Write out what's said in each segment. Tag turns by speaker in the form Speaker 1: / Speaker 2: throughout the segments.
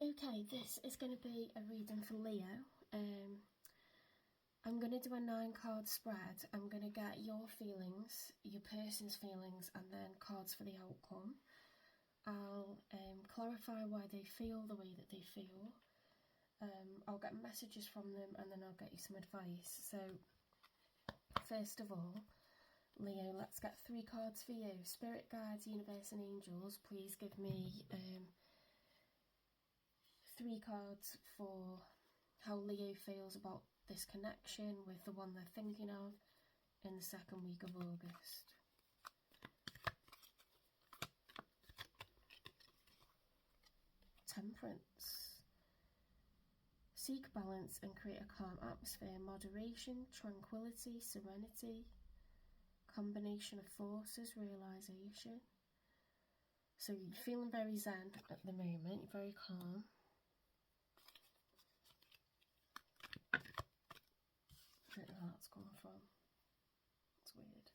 Speaker 1: Okay, this is going to be a reading for Leo. I'm going to do a 9-card spread. I'm going to get your feelings, your person's feelings, and then cards for the outcome. I'll clarify why they feel the way that they feel. I'll get messages from them, and then I'll get you some advice. So, first of all, Leo, let's get 3 cards for you. Spirit guides, universe, and angels, please give me 3 cards for how Leo feels about this connection with the one they're thinking of in the second week of August. Temperance. Seek balance and create a calm atmosphere. Moderation, tranquility, serenity. Combination of forces, realisation. So you're feeling very zen at the moment, you're very calm. I don't know where that's coming from. It's weird.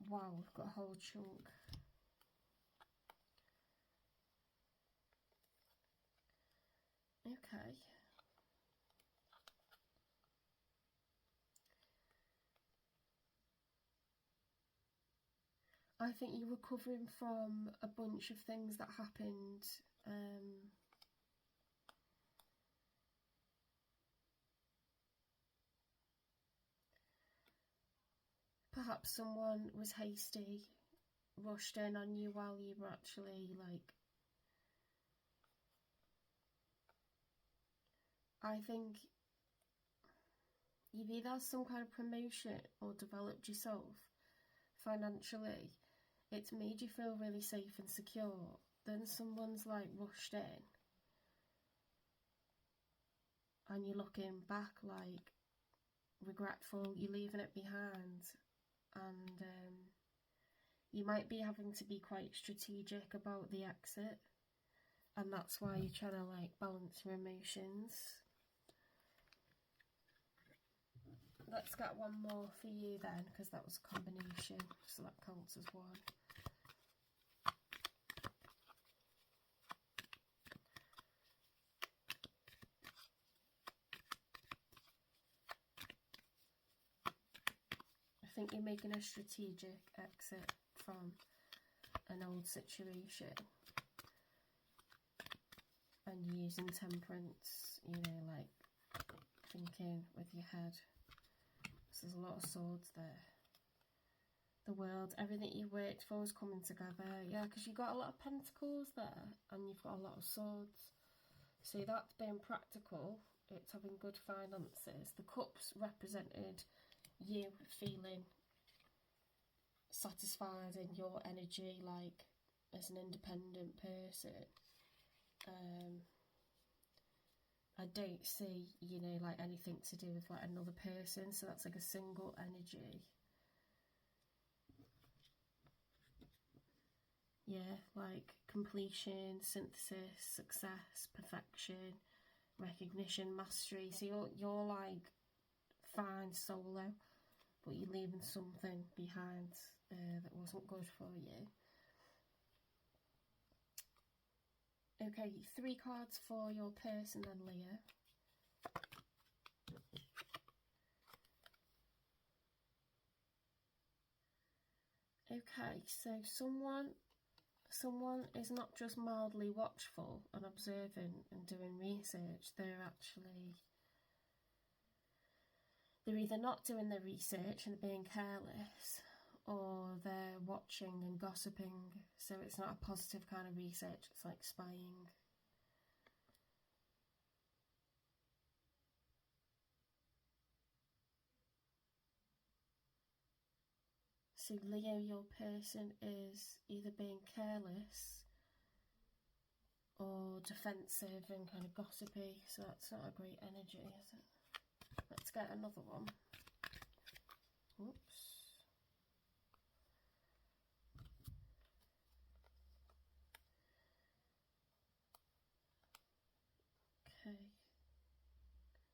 Speaker 1: Wow, we've got a whole chunk. Okay. I think you're recovering from a bunch of things that happened. Perhaps someone was hasty, rushed in on you while you were actually like... I think you've either had some kind of promotion or developed yourself financially. It's made you feel really safe and secure. Then someone's like rushed in and you're looking back like regretful, you're leaving it behind, and you might be having to be quite strategic about the exit, and that's why you're trying to like balance your emotions. Let's get one more for you then, because that was a combination, so that counts as one. I think you're making a strategic exit from an old situation and using temperance, you know, like thinking with your head. So there's a lot of swords there. The world, everything you worked for is coming together. Yeah, because you've got a lot of pentacles there and you've got a lot of swords. So that's being practical. It's having good finances. The cups represented you feeling satisfied in your energy, like as an independent person. I don't see, you know, like anything to do with like another person, so that's like a single energy. Yeah, like completion, synthesis, success, perfection, recognition, mastery. So you're like fine solo, but you're leaving something behind that wasn't good for you. Okay, 3 cards for your person then, Leo. Okay, so someone is not just mildly watchful and observing and doing research. They're either not doing their research and being careless, or they're watching and gossiping. So it's not a positive kind of research, it's like spying. So Leo, your person is either being careless or defensive and kind of gossipy, so that's not a great energy, is it? Let's get another one. Oops. Okay.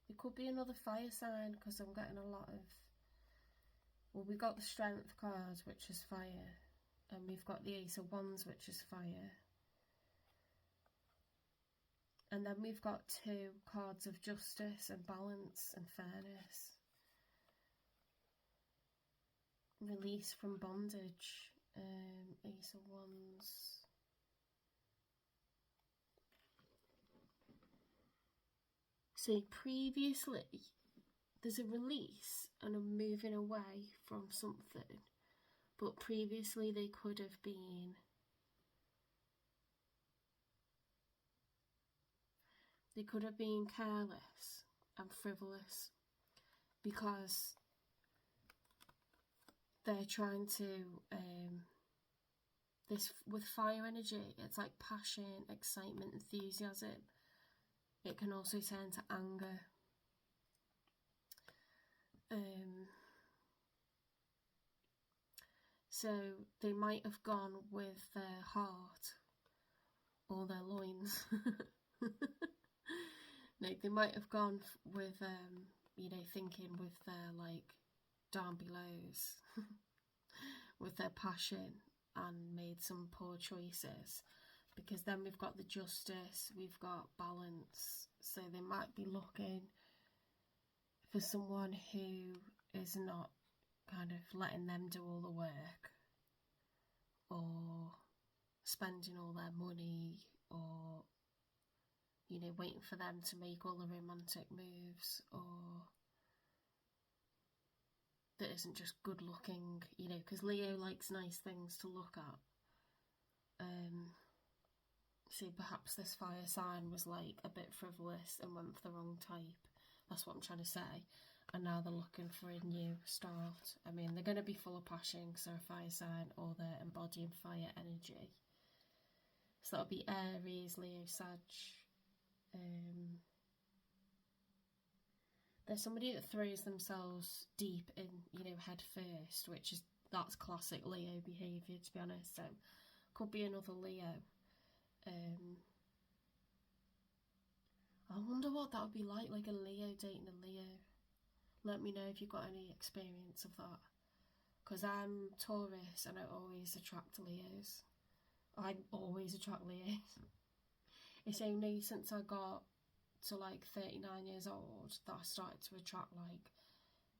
Speaker 1: It could be another fire sign, because I'm getting a lot of... Well, we got the strength card, which is fire. and we've got the Ace of Wands, which is fire. And then we've got 2 cards of justice and balance and fairness. Release from bondage. Ace of Wands. So previously, there's a release and a moving away from something, but previously they could have been careless and frivolous because they're trying to this with fire energy. It's like passion, excitement, enthusiasm. It can also turn to anger. So they might have gone with their heart or their loins. Like they might have gone with thinking with their like down belows with their passion and made some poor choices, because then we've got the justice, we've got balance. So they might be looking for someone who is not kind of letting them do all the work or spending all their money, or waiting for them to make all the romantic moves, or that isn't just good looking, because Leo likes nice things to look at. So perhaps this fire sign was like a bit frivolous and went for the wrong type. That's what I'm trying to say. And now they're looking for a new start. I mean, they're going to be full of passion because they're a fire sign, or they're embodying fire energy. So that'll be Aries, Leo, Sag. There's somebody that throws themselves deep in, head first, that's classic Leo behaviour, to be honest. So could be another Leo. I wonder what that would be like a Leo dating a Leo. Let me know if you've got any experience of that, because I'm Taurus and I always attract Leos. I always attract Leos. It's only since I got to like 39 years old that I started to attract like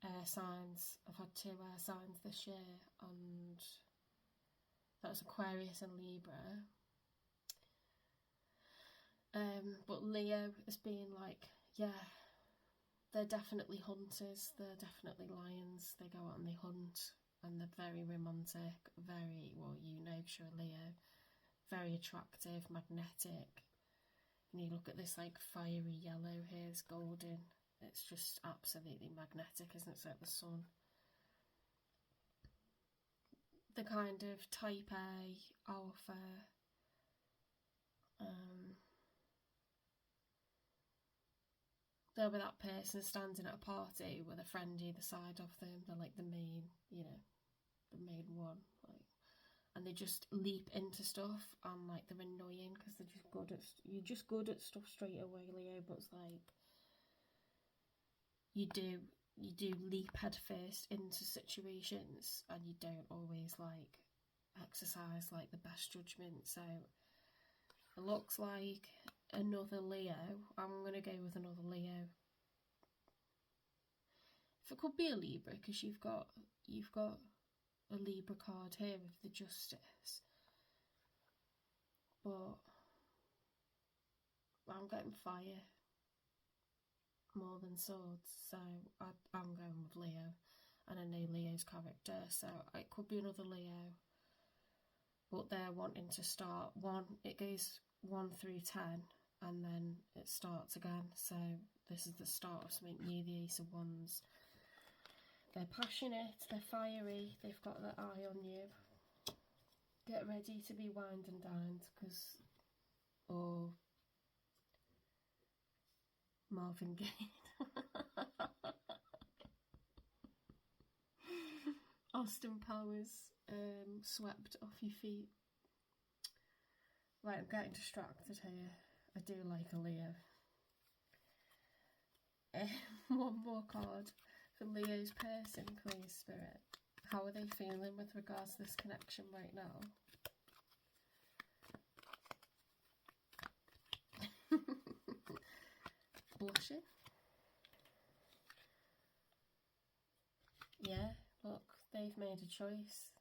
Speaker 1: air signs. I've had 2 air signs this year, and that was Aquarius and Libra. But Leo has been like, yeah, they're definitely hunters, they're definitely lions. They go out and they hunt, and they're very romantic, very, well, because you're a Leo, very attractive, magnetic. And you look at this like fiery yellow here, it's golden. It's just absolutely magnetic, isn't it? It's like the sun. The kind of type A, alpha, they'll be that person standing at a party with a friend either side of them. They're like the main, the main one. And they just leap into stuff, and like they're annoying because you're just good at stuff straight away, Leo. But it's like you do leap head first into situations, and you don't always like exercise like the best judgment. So it looks like another Leo. I'm gonna go with another Leo. If it could be a Libra, because you've got a Libra card here with the Justice, but I'm getting fire more than swords, so I'm going with Leo, and I know Leo's character, so it could be another Leo, but they're wanting to start it goes 1 through 10, and then it starts again. So this is the start of something new, the Ace of Wands. They're passionate, they're fiery, they've got their eye on you. Get ready to be wined and dined, because, or Marvin Gaye. Austin Powers, swept off your feet. Right, I'm getting distracted here. I do like a Leo. One more card for Leo's person, please, Spirit. How are they feeling with regards to this connection right now? Blushing? Yeah, look, they've made a choice.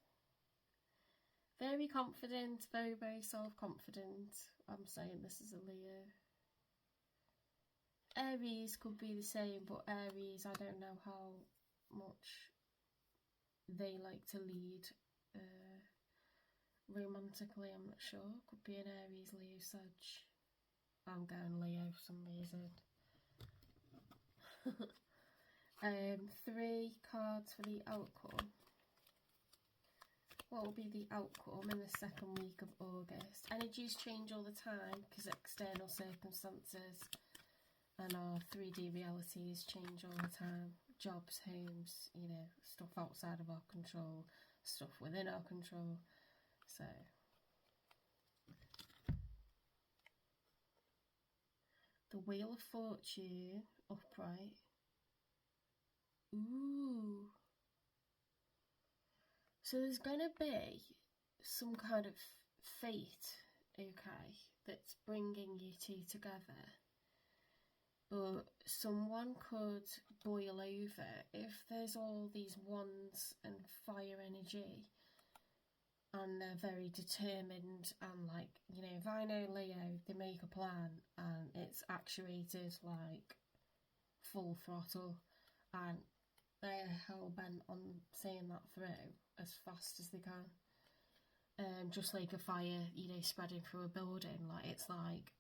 Speaker 1: Very confident, very, very self-confident. I'm saying this is a Leo. Aries could be the same, but Aries, I don't know how much they like to lead romantically, I'm not sure. Could be an Aries, Leo, Sag. I'm going Leo for some reason. 3 cards for the outcome. What will be the outcome in the second week of August? Energies change all the time because external circumstances and our 3D realities change all the time. Jobs, homes, you know, stuff outside of our control, stuff within our control. So the Wheel of Fortune upright. Ooh. So there's going to be some kind of fate, okay, that's bringing you two together. But someone could boil over if there's all these wands and fire energy and they're very determined and, like, you know, if I know Leo, they make a plan and it's actuated like full throttle and they're hell-bent on seeing that through as fast as they can. Just like a fire, you know, spreading through a building, like, it's like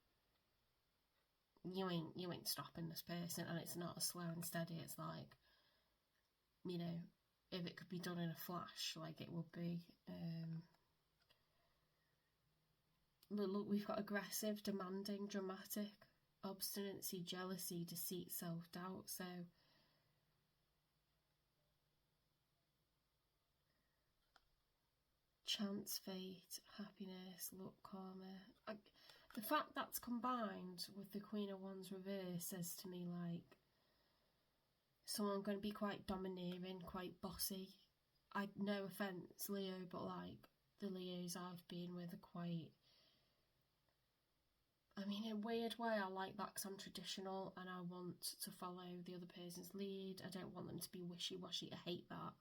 Speaker 1: you ain't stopping this person, and it's not a slow and steady, it's like, you know, if it could be done in a flash, like it would be. Look, we've got aggressive, demanding, dramatic, obstinacy, jealousy, deceit, self-doubt. So chance, fate, happiness, luck, karma. The fact that's combined with the Queen of Wands reverse says to me, like, someone going to be quite domineering, quite bossy. No offence, Leo, but, like, the Leos I've been with are quite... I mean, in a weird way, I like that because I'm traditional and I want to follow the other person's lead. I don't want them to be wishy-washy. I hate that.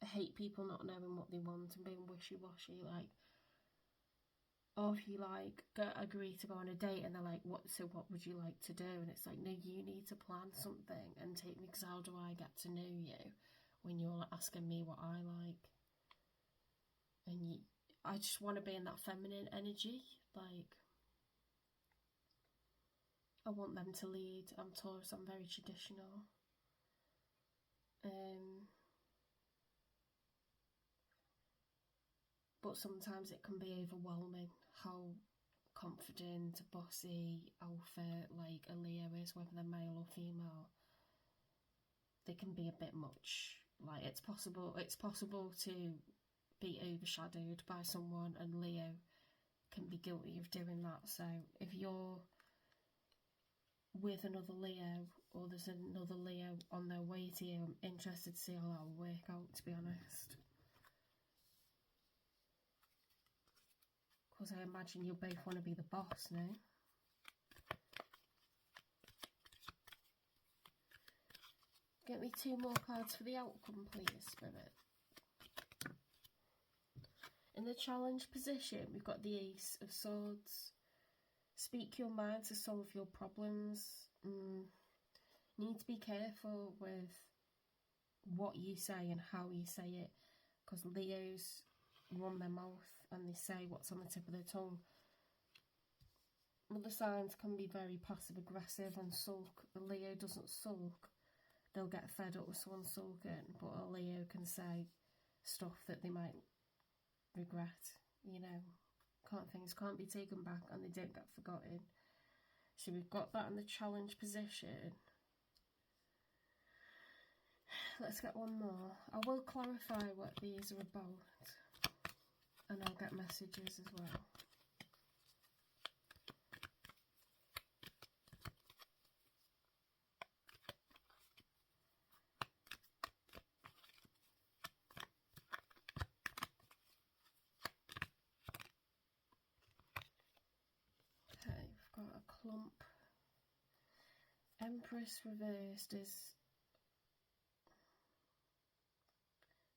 Speaker 1: I hate people not knowing what they want and being wishy-washy. Like, or if you, like, agree to go on a date and they're like, what would you like to do? And it's like, no, you need to plan something and take me, because how do I get to know you when you're asking me what I like? And I just want to be in that feminine energy. Like, I want them to lead. I'm Taurus, I'm very traditional. But sometimes it can be overwhelming how confident, bossy, alpha, like a Leo is, whether they're male or female. They can be a bit much. Like, it's possible to be overshadowed by someone, and Leo can be guilty of doing that. So if you're with another Leo, or there's another Leo on their way to you, I'm interested to see how that will work out, to be honest. Because I imagine you'll both want to be the boss, no? Get me 2 more cards for the outcome, please, Spirit. In the challenge position, we've got the Ace of Swords. Speak your mind to solve your problems. Need to be careful with what you say and how you say it, because Leos run their mouth and they say what's on the tip of their tongue. Other signs can be very passive aggressive and sulk. A Leo doesn't sulk. They'll get fed up with someone sulking, but a Leo can say stuff that they might regret, you know. Things can't be taken back and they don't get forgotten. So we've got that in the challenge position. Let's get one more. I will clarify what these are about, and I'll get messages as well. Empress reversed is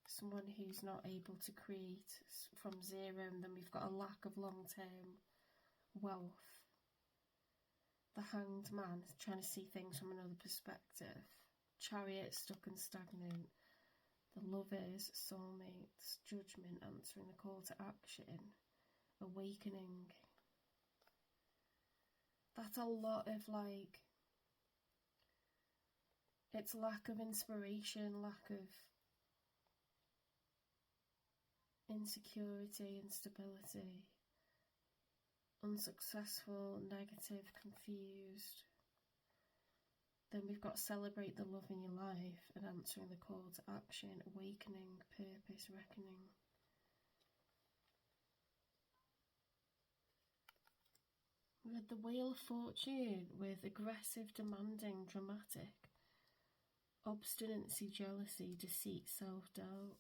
Speaker 1: someone who's not able to create from zero, and then we've got a lack of long-term wealth. The Hanged Man, trying to see things from another perspective. Chariot, stuck and stagnant. The Lovers, soulmates. Judgment, answering the call to action. Awakening. That's a lot of like, it's lack of inspiration, lack of insecurity, instability, unsuccessful, negative, confused. Then we've got celebrate the love in your life and answering the call to action, awakening, purpose, reckoning. We had the Wheel of Fortune with aggressive, demanding, dramatic, obstinacy, jealousy, deceit, self-doubt.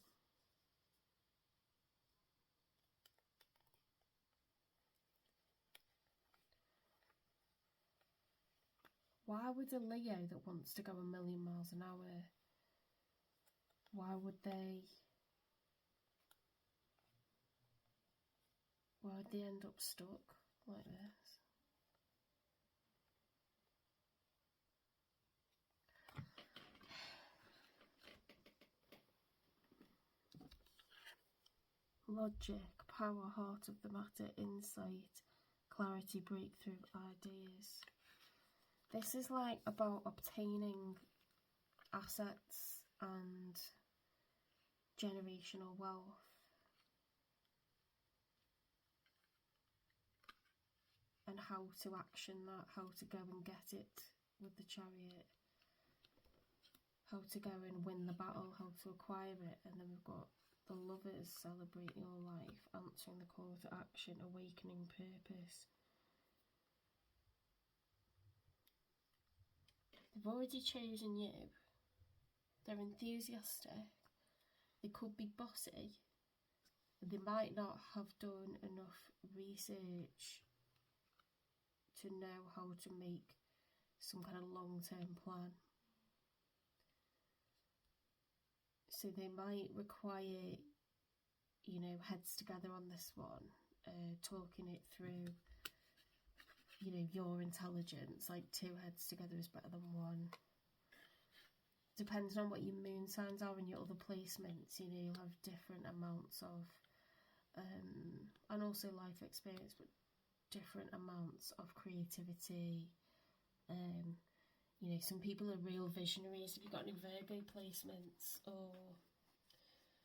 Speaker 1: Why would a Leo that wants to go 1,000,000 miles an hour, why would they end up stuck like this? Logic, power, heart of the matter, insight, clarity, breakthrough, ideas. This is like about obtaining assets and generational wealth. And how to action that, how to go and get it with the Chariot. How to go and win the battle, how to acquire it. And then we've got the Lovers, celebrate your life, answering the call to action, awakening, purpose. They've already chosen you. They're enthusiastic. They could be bossy. They might not have done enough research to know how to make some kind of long-term plan. So they might require, you know, heads together on this one, talking it through, you know, your intelligence. Like 2 heads together is better than 1. Depending on what your moon signs are and your other placements, you know, you'll have different amounts of, and also life experience, but different amounts of creativity. You know, some people are real visionaries. If you've got any Virgo placements or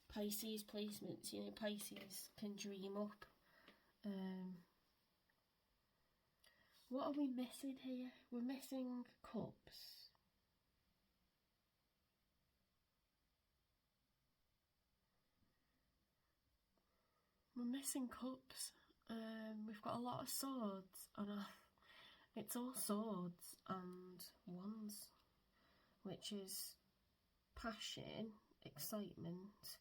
Speaker 1: Pisces placements, you know, Pisces can dream up. What are we missing here? We're missing Cups. We're missing Cups. We've got a lot of swords, and it's all swords and wands, which is passion, excitement,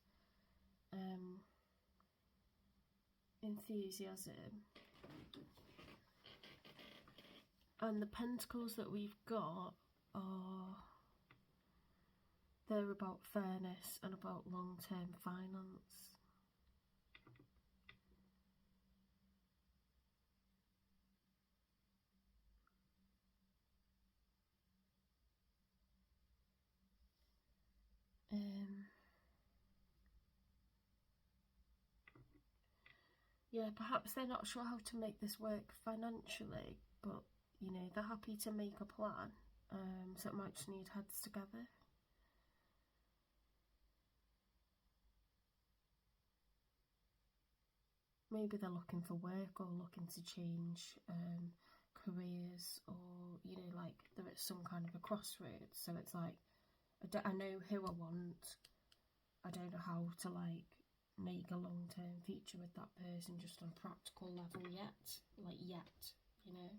Speaker 1: enthusiasm. And the pentacles that we've got they're about fairness and about long-term finance. Yeah, perhaps they're not sure how to make this work financially, but, you know, they're happy to make a plan, so it might just need heads together. Maybe they're looking for work or looking to change careers, or, you know, like they're at some kind of a crossroads. So it's like, I know who I want, I don't know how to like make a long-term future with that person just on a practical level yet, you know.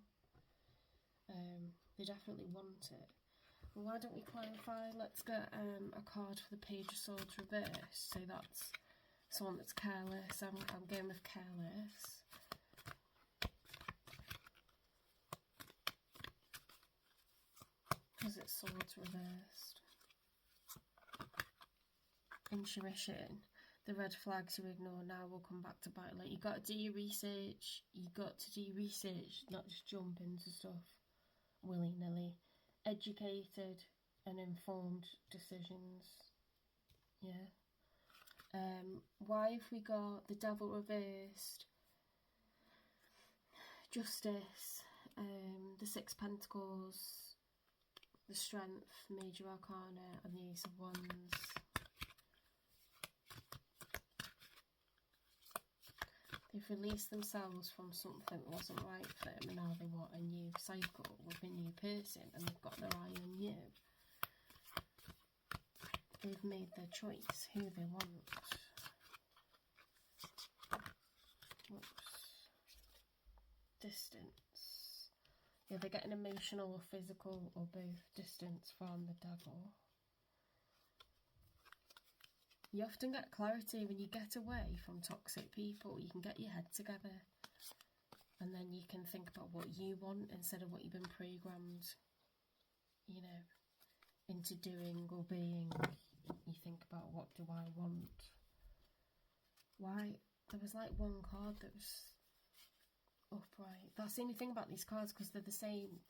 Speaker 1: They definitely want it. Well, why don't we clarify? Let's get a card for the Page of Swords reverse. So that's someone that's careless. I'm going with careless. because it's swords reversed. Intuition. The red flags you ignore now will come back to bite. Like, you got to do your research. You got to do your research, not just jump into stuff willy-nilly. Educated and informed decisions. Yeah. Why have we got the devil reversed? Justice. The Six Pentacles. The Strength, Major Arcana, and the Ace of Wands. They've released themselves from something that wasn't right for them, and now they want a new cycle with a new person, and they've got their eye on you. They've made their choice, who they want. Whoops. Distance. Yeah, they're getting emotional or physical or both distance from the devil. You often get clarity when you get away from toxic people. You can get your head together and then you can think about what you want instead of what you've been programmed, you know, into doing or being. You think about, what do I want? Why? There was like one card that was upright. That's the only thing about these cards, because they're the same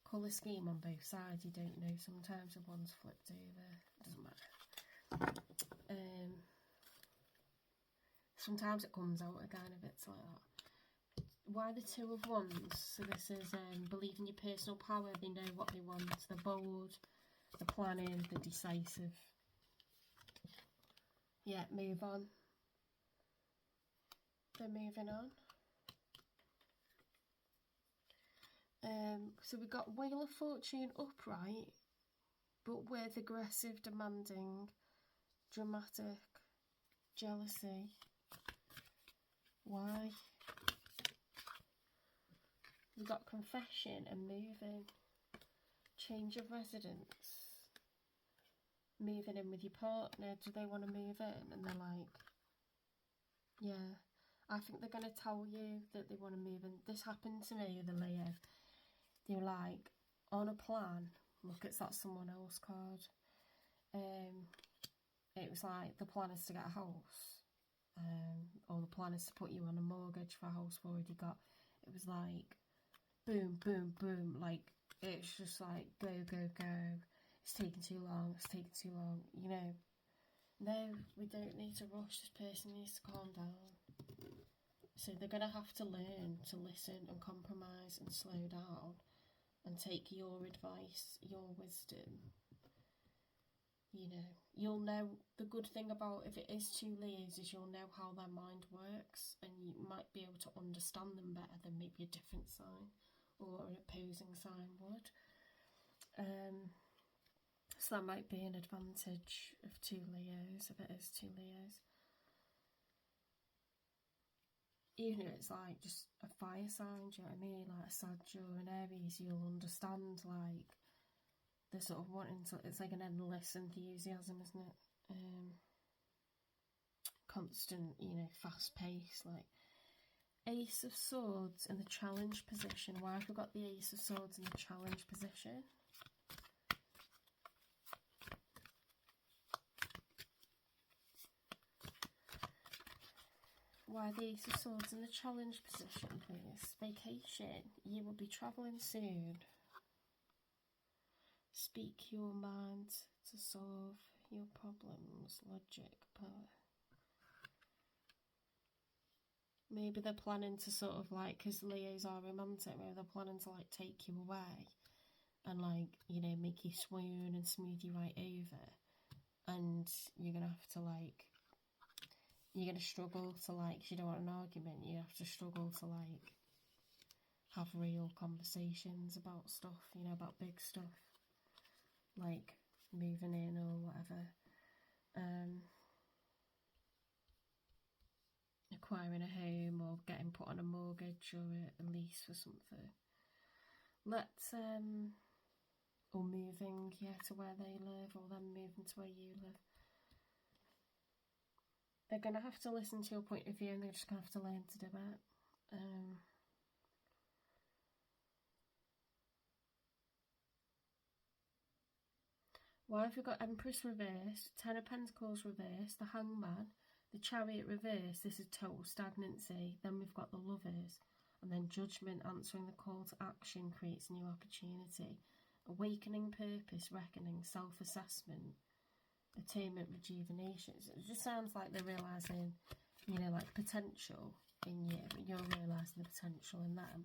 Speaker 1: colour scheme on both sides. You don't know sometimes if one's flipped over. It doesn't matter. Sometimes it comes out again if it's like that. Why the Two of Wands? So this is believe in your personal power. They know what they want. They're bold. They're planning. They're decisive. Yeah, move on. They're moving on. So we've got Wheel of Fortune upright, but with aggressive, demanding, dramatic, jealousy. Why? We've got confession and moving. Change of residence. Moving in with your partner. Do they want to move in? And they're like, yeah. I think they're going to tell you that they want to move in. This happened to me with a Leo. They were like, on a plan. Look, it's that someone else card. It was like, the plan is to get a house. Or the plan is to put you on a mortgage for a house we've already got. It was like, boom, boom, boom. Like, it's just like, go, go, go. It's taking too long. It's taking too long. You know, no, we don't need to rush. This person needs to calm down. So they're going to have to learn to listen and compromise and slow down and take your advice, your wisdom. You know, you'll know, the good thing about if it is two Leos is you'll know how their mind works, and you might be able to understand them better than maybe a different sign or an opposing sign would. So that might be an advantage of two Leos, if it is two Leos. Even if it's like just a fire sign, do you know what I mean? Like a Sag or an Aries, you'll understand like they're sort of wanting to, it's like an endless enthusiasm, isn't it? Constant, you know, fast pace. Like Ace of Swords in the challenge position. Why have we got the Ace of Swords in the challenge position? Why the Ace of Swords in the challenge position, please? Vacation. You will be travelling soon. Speak your mind to solve your problems. Logic, power. Maybe they're planning to sort of like, because Leos are romantic, maybe they're planning to like take you away and like, you know, make you swoon and smooth you right over. And you're going to have to like, you're going to struggle to like, if you don't want an argument, you have to struggle to like have real conversations about stuff, you know, about big stuff, like moving in or whatever, acquiring a home or getting put on a mortgage or a lease for something. Or moving, yeah, to where they live, or them moving to where you live. They're going to have to listen to your point of view, and they're just going to have to learn to do it. Why have we got Empress reversed, Ten of Pentacles reversed, the Hangman, the Chariot reversed? This is total stagnancy. Then we've got the Lovers, and then Judgment, answering the call to action creates new opportunity. Awakening, purpose, reckoning, self-assessment, attainment, rejuvenation. It just sounds like they're realising, you know, like potential in you, and you're realising the potential in them.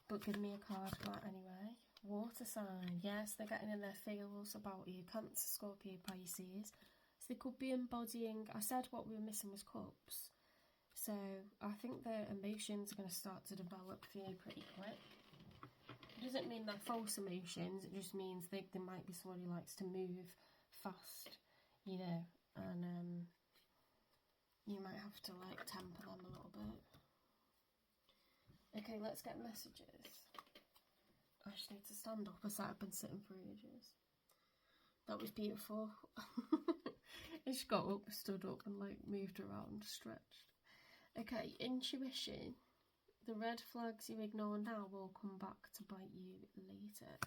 Speaker 1: But give me a card for that anyway. Water sign. Yes, they're getting in their feels about you. Cancer, Scorpio, Pisces. So they could be embodying, I said what we were missing was cups. So I think their emotions are going to start to develop for you pretty quick. It doesn't mean they're false emotions. It just means they might be someone who likes to move fast, you know. And you might have to like temper them a little bit. Okay, let's get messages. I just need to stand up as I've been sitting for ages. That was beautiful. I just got up, stood up and like moved around, stretched. Okay, intuition. The red flags you ignore now will come back to bite you later.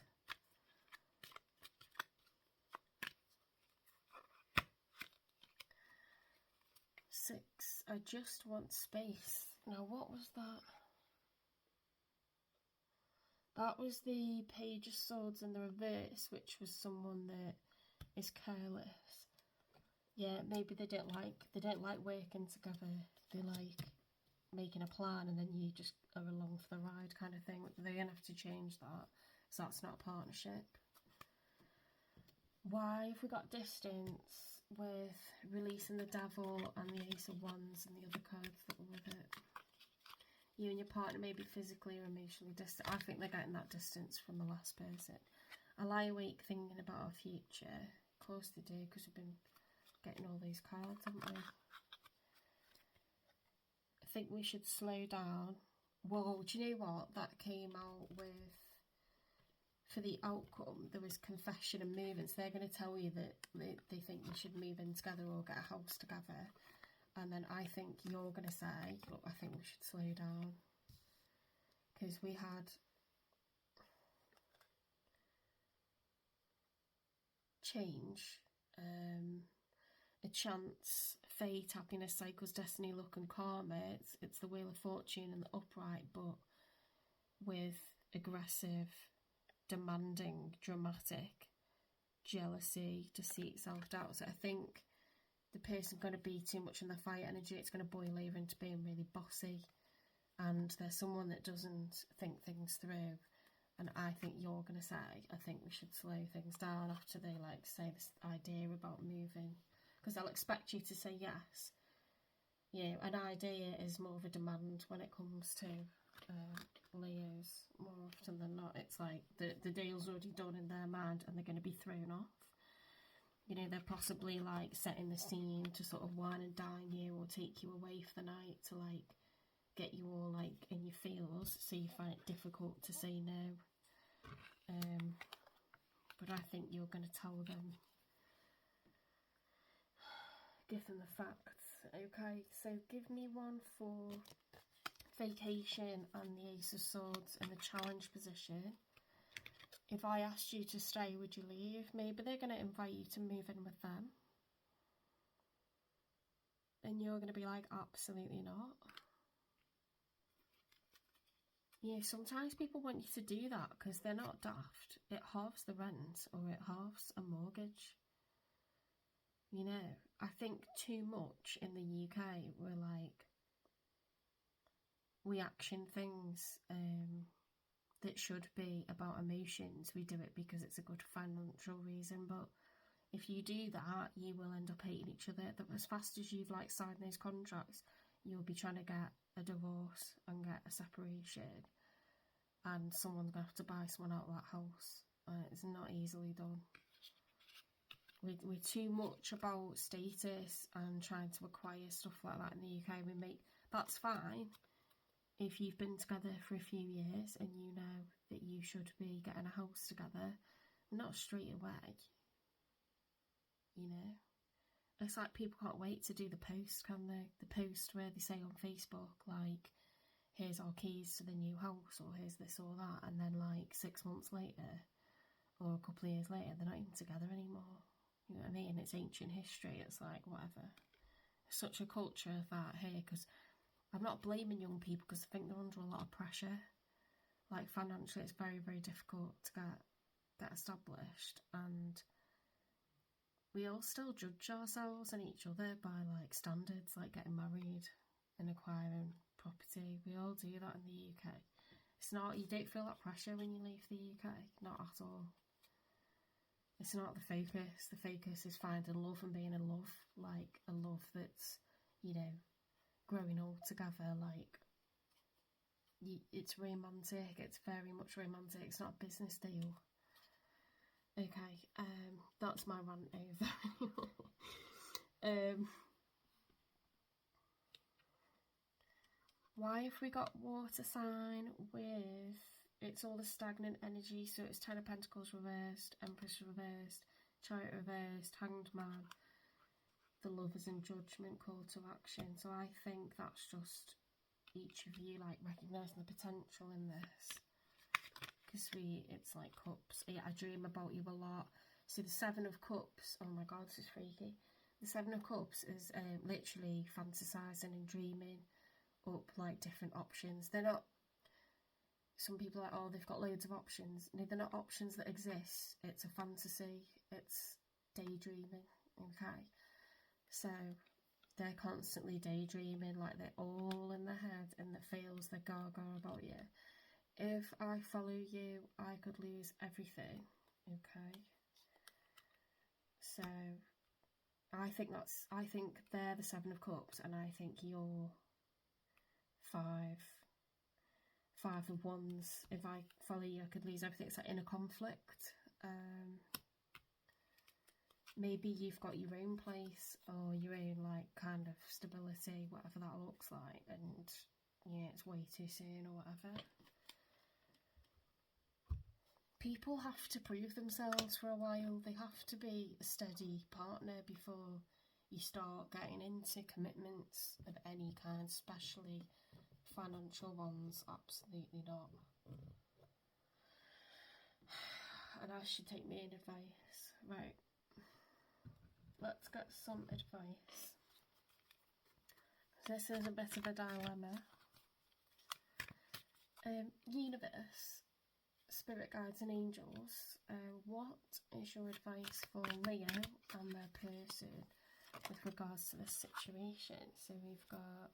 Speaker 1: Six, I just want space. Now what was that? That was the Page of Swords in the reverse, which was someone that is careless. Yeah, maybe they don't like working together. They like making a plan and then you just are along for the ride kind of thing. They're gonna have to change that, so that's not a partnership. Why have we got distance with releasing the Devil and the Ace of Wands and the other cards that were with it? You and your partner may be physically or emotionally distant. I think they're getting that distance from the last person. I lie awake thinking about our future. Of course they do, because we've been getting all these cards, haven't we? I think we should slow down. Whoa, do you know what? That came out with, for the outcome, there was confession and movements. They're going to tell you that they think you should move in together or get a house together. And then I think you're going to say, look, I think we should slow down. Because we had change, a chance, fate, happiness, cycles, destiny, luck and karma. It's the Wheel of Fortune and the upright, but with aggressive, demanding, dramatic, jealousy, deceit, self-doubt. So I think the person's going to be too much in their fire energy. It's going to boil over into being really bossy, and there's someone that doesn't think things through. And I think you're going to say, I think we should slow things down after they like say this idea about moving, because they'll expect you to say yes. You know, an idea is more of a demand when it comes to Leos. More often than not, it's like the deal's already done in their mind and they're going to be thrown off. You know, they're possibly like setting the scene to sort of wine and dine you or take you away for the night to like get you all like in your feels, so you find it difficult to say no. But I think you're going to tell them, give them the facts. Okay, so give me one for vacation and the Ace of Swords in the challenge position. If I asked you to stay, would you leave? Maybe they're going to invite you to move in with them. And you're going to be like, absolutely not. You know, sometimes people want you to do that because they're not daft. It halves the rent or it halves a mortgage. You know, I think too much in the UK, we're like, we action things that should be about emotions. We do it because it's a good financial reason, but if you do that, you will end up hating each other. As fast as you've like signed those contracts, you'll be trying to get a divorce and get a separation, and someone's going to have to buy someone out of that house. It's not easily done. We're too much about status and trying to acquire stuff like that in the UK. That's fine if you've been together for a few years and you know that you should be getting a house together, not straight away. You know, it's like people can't wait to do the post, can they? The post where they say on Facebook, like, here's our keys to the new house, or here's this or that, and then like 6 months later, or a couple of years later, they're not even together anymore. You know what I mean? It's ancient history. It's like, whatever. Such a culture of that here, because I'm not blaming young people, because I think they're under a lot of pressure. Like, financially, it's very, very difficult to get established, and we all still judge ourselves and each other by, like, standards, like getting married and acquiring property. We all do that in the UK. It's not, you don't feel that pressure when you leave the UK, not at all. It's not the focus. The focus is finding love and being in love, like a love that's, you know, growing old together. Like, it's romantic. It's very much romantic. It's not a business deal. Okay, that's my rant over. Why have we got water sign with, it's all the stagnant energy, so it's Ten of Pentacles reversed, Empress reversed, Chariot reversed, Hanged Man, the Lovers in Judgment, call to action. So I think that's just each of you, like, recognising the potential in this. Because it's like cups. I dream about you a lot. See, the Seven of Cups, oh my god, this is freaky. The Seven of Cups is literally fantasising and dreaming up, like, different options. They're not, some people are like, oh, they've got loads of options. No, they're not options that exist. It's a fantasy. It's daydreaming, okay? So they're constantly daydreaming, like they're all in their head and it feels they're gaga about you. If I follow you, I could lose everything, okay? So I think they're the Seven of Cups, and I think you're five of Wands. If I follow you, I could lose everything. It's like in a conflict. Maybe you've got your own place or your own, like, kind of stability, whatever that looks like, and yeah, it's way too soon or whatever. People have to prove themselves for a while. They have to be a steady partner before you start getting into commitments of any kind, especially financial ones. Absolutely not. And I should take my own advice. Right. Let's get some advice. This is a bit of a dilemma. Universe, spirit guides and angels, what is your advice for Leo and their person with regards to this situation? So we've got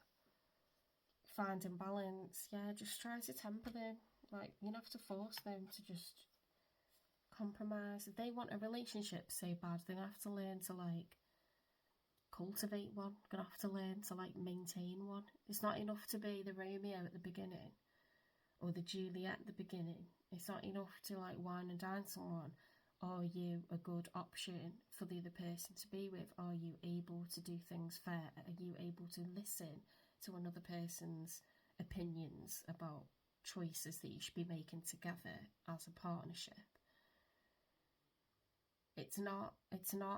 Speaker 1: finding balance. Yeah, just try to temper them. Like, you don't have to force them to just compromise. If they want a relationship so bad, they're gonna have to learn to, like, cultivate one. Gonna have to learn to, like, maintain one. It's not enough to be the Romeo at the beginning or the Juliet at the beginning. It's not enough to, like, wine and dine someone. Are you a good option for the other person to be with? Are you able to do things fair? Are you able to listen to another person's opinions about choices that you should be making together as a partnership? It's not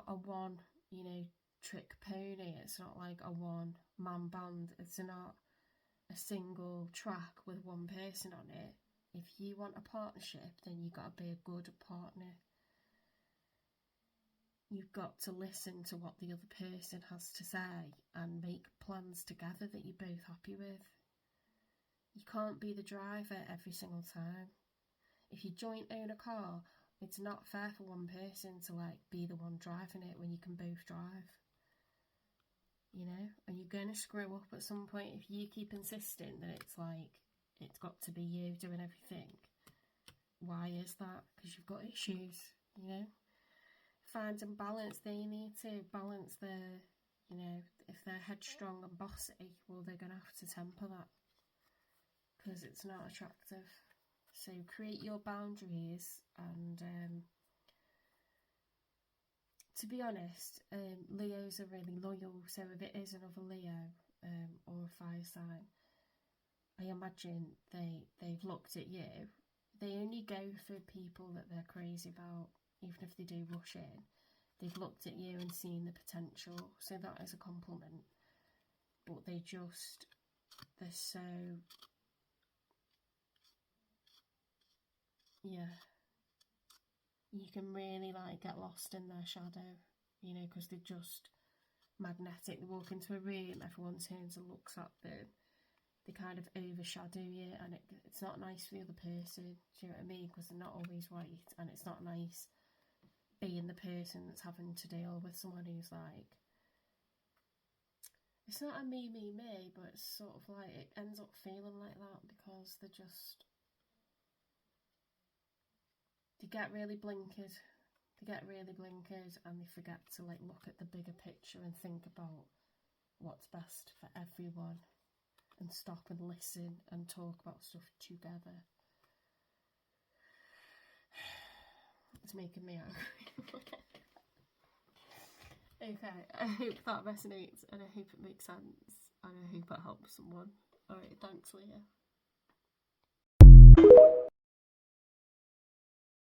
Speaker 1: a one, you know, trick pony. It's not like a one man band. It's not a single track with one person on it. If you want a partnership, then you got to be a good partner. You've got to listen to what the other person has to say and make plans together that you're both happy with. You can't be the driver every single time. If you joint own a car, it's not fair for one person to, like, be the one driving it when you can both drive. You know? And you're going to screw up at some point if you keep insisting that it's like, it's got to be you doing everything. Why is that? Because you've got issues, you know? Finding balance, they need to balance their, you know, if they're headstrong and bossy, well, they're going to have to temper that. Because it's not attractive. So create your boundaries, and to be honest, Leos are really loyal, so if it is another Leo or a fire sign, I imagine they've looked at you. They only go for people that they're crazy about, even if they do rush in. They've looked at you and seen the potential, so that is a compliment. But they're so... yeah, you can really like get lost in their shadow, you know, because they're just magnetic. They walk into a room, everyone turns and looks at them. They kind of overshadow you, and it's not nice for the other person. Do you know what I mean? Because they're not always right, and it's not nice being the person that's having to deal with someone who's like, it's not a me, but it's sort of like, it ends up feeling like that because they get really blinkered. They get really blinkered and they forget to like look at the bigger picture and think about what's best for everyone and stop and listen and talk about stuff together. It's making me angry. Okay, I hope that resonates and I hope it makes sense and I hope it helps someone. Alright, thanks Leah.